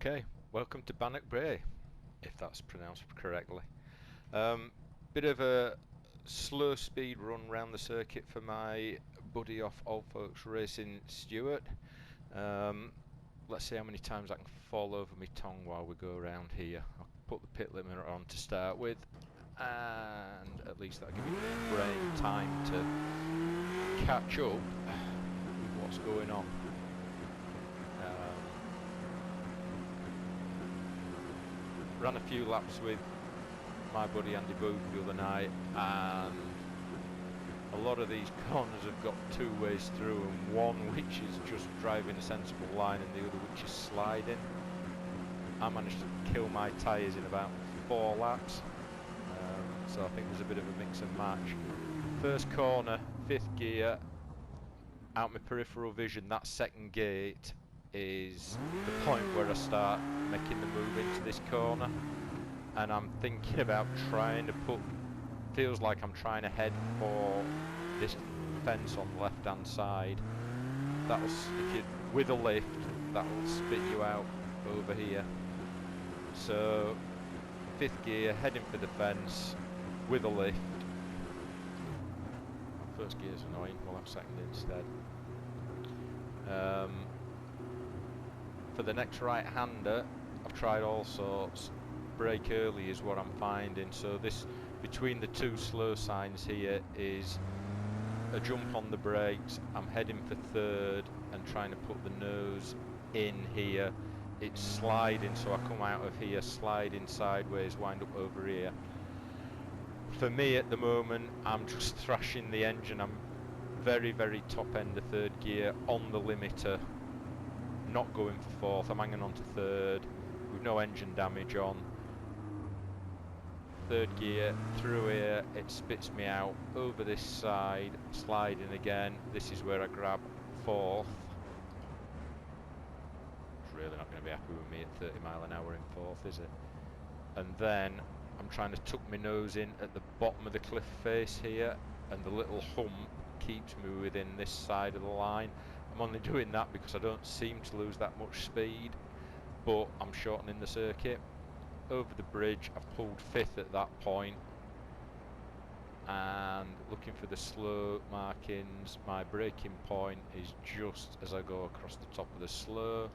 Okay, welcome to Banochbrae, if that's pronounced correctly. Bit of a slow speed run round the circuit for my buddy off Old Folks Racing, Stuart. Let's see how many times I can fall over my tongue while we go around here. I'll put the pit limiter on to start with, and at least that'll give me brain time to catch up with what's going on. Ran a few laps with my buddy Andy Booth the other night, and a lot of these corners have got two ways through, and one which is just driving a sensible line and the other which is sliding. I managed to kill my tyres in about 4 laps, so I think there's a bit of a mix and match. First corner, 5th gear, out my peripheral vision, that second gate is the point where I start making the move into this corner, and I'm thinking about trying to feels like I'm trying to head for this fence on the left hand side. That'll, if you with a lift, that'll spit you out over here. So 5th gear, heading for the fence with a lift. First gear's annoying, we'll have second instead. For the next right-hander, I've tried all sorts. Brake early is what I'm finding. So this, between the two slow signs here, is a jump on the brakes. I'm heading for 3rd and trying to put the nose in here. It's sliding, so I come out of here, sliding sideways, wind up over here. For me at the moment, I'm just thrashing the engine. I'm very, very top end of 3rd gear on the limiter, not going for 4th. I'm hanging on to 3rd with no engine damage on. 3rd gear through here, it spits me out over this side, sliding again. This is where I grab 4th. It's really not going to be happy with me at 30 mile an hour in 4th, is it? And then I'm trying to tuck my nose in at the bottom of the cliff face here, and the little hump keeps me within this side of the line. I'm only doing that because I don't seem to lose that much speed, but I'm shortening the circuit. Over the bridge, I've pulled 5th at that point, and looking for the slow markings. My braking point is just as I go across the top of the slow,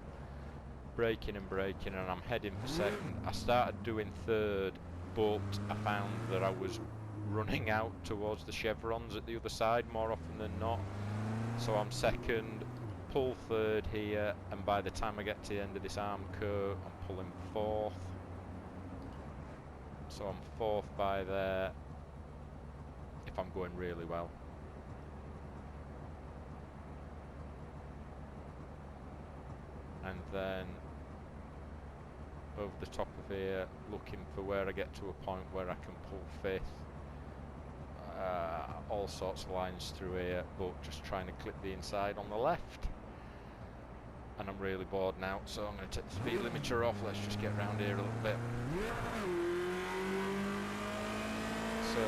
braking and braking, and I'm heading for 2nd. I started doing 3rd, but I found that I was running out towards the chevrons at the other side more often than not, so I'm 2nd, pull 3rd here, and by the time I get to the end of this arm curve, I'm pulling 4th. So I'm 4th by there if I'm going really well. And then over the top of here, looking for where I get to a point where I can pull 5th. All sorts of lines through here, but just trying to clip the inside on the left. And I'm really bored now, so I'm going to take the speed limiter off. Let's just get around here a little bit. So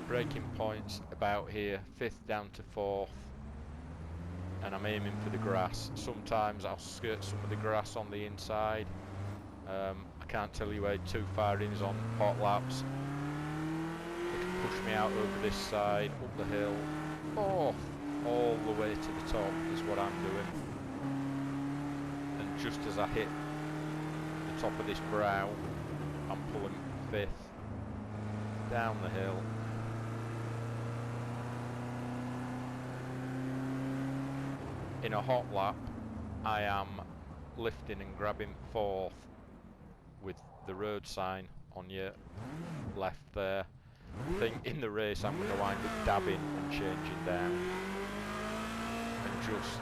braking points about here, 5th down to 4th, and I'm aiming for the grass. Sometimes I'll skirt some of the grass on the inside. I can't tell you where too far in is on hot laps. They can push me out over this side, up the hill, all the way to the top is what I'm doing. And just as I hit the top of this brow, I'm pulling 5th down the hill. In a hot lap, I am lifting and grabbing 4th with the road sign on your left there. I think in the race I'm going to wind up dabbing and changing down, and just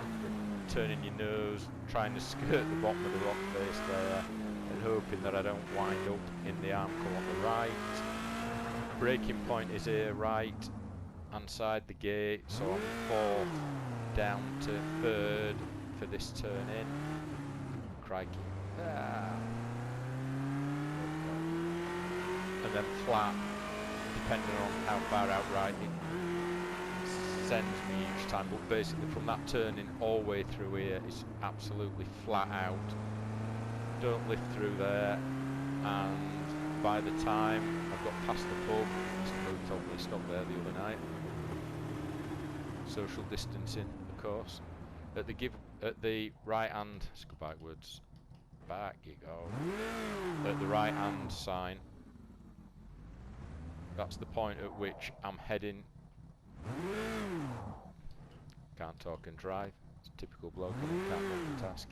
turning your nose, trying to skirt the bottom of the rock face there, and hoping that I don't wind up in the arm curve on the right. Braking point is here, right hand side the gate, so I'm 4th down to 3rd for this turn in. Crikey. And then flat, depending on how far out right it sends me each time, but basically from that turning all the way through here is absolutely flat out. Don't lift through there, and by the time I've got past the pub, this bloke told me to stop there the other night. Social distancing, of course. At the right hand, let's go backwards. Back you go. At the right hand sign, that's the point at which I'm heading. Can't talk and drive. It's a typical bloke and can't multitask.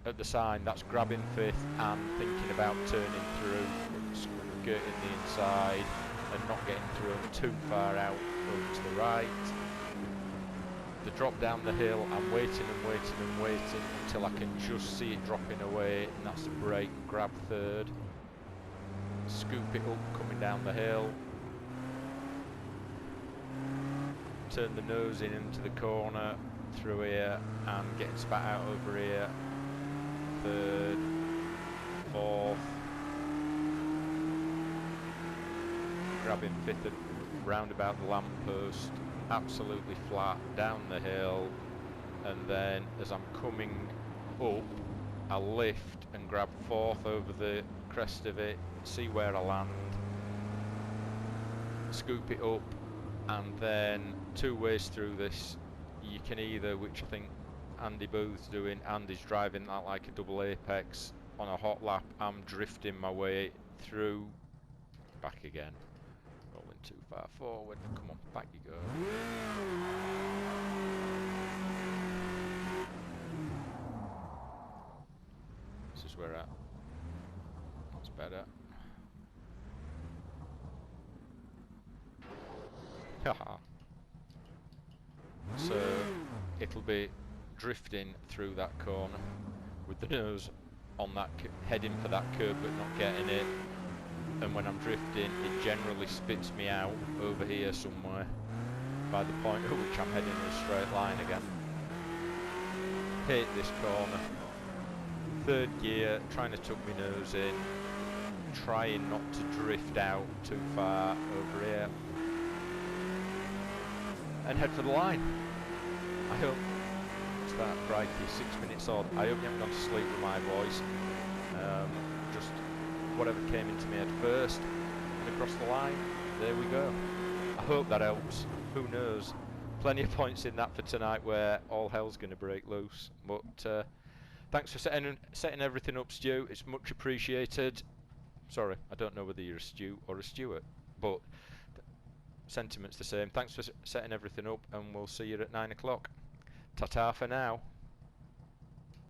At the sign, that's grabbing fifth and thinking about turning through, skirting the inside and not getting thrown too far out over to the right. The drop down the hill, I'm waiting and waiting and waiting until I can just see it dropping away, and that's the brake, grab third, scoop it up coming down the hill, turn the nose in into the corner through here and getting spat out over here, third, fourth, grabbing fifth round about the lamppost, absolutely flat down the hill, and then as I'm coming up I lift and grab fourth over the crest of it, see where I land, scoop it up, and then two ways through this. You can either, which I think Andy Booth's doing, Andy's driving that like a double apex on a hot lap, I'm drifting my way through, back again. Rolling too far forward. Come on, back you go. This is where that's better. Haha. So it'll be drifting through that corner with the nose on that, heading for that curb but not getting it. And when I'm drifting, it generally spits me out over here somewhere by the point at which I'm heading in a straight line again. Hate this corner. Third gear, trying to tuck my nose in, trying not to drift out too far over here, and head for the line. I hope it's that crikey, 6 minutes on. I hope you haven't gone to sleep with my voice. Just whatever came into me at first and across the line, there we go. I hope that helps. Who knows? Plenty of points in that for tonight where all hell's going to break loose. But thanks for setting everything up, Stu. It's much appreciated. Sorry, I don't know whether you're a Stu or a Stuart, but sentiment's the same. Thanks for setting everything up, and we'll see you at 9 o'clock. Ta-ta for now.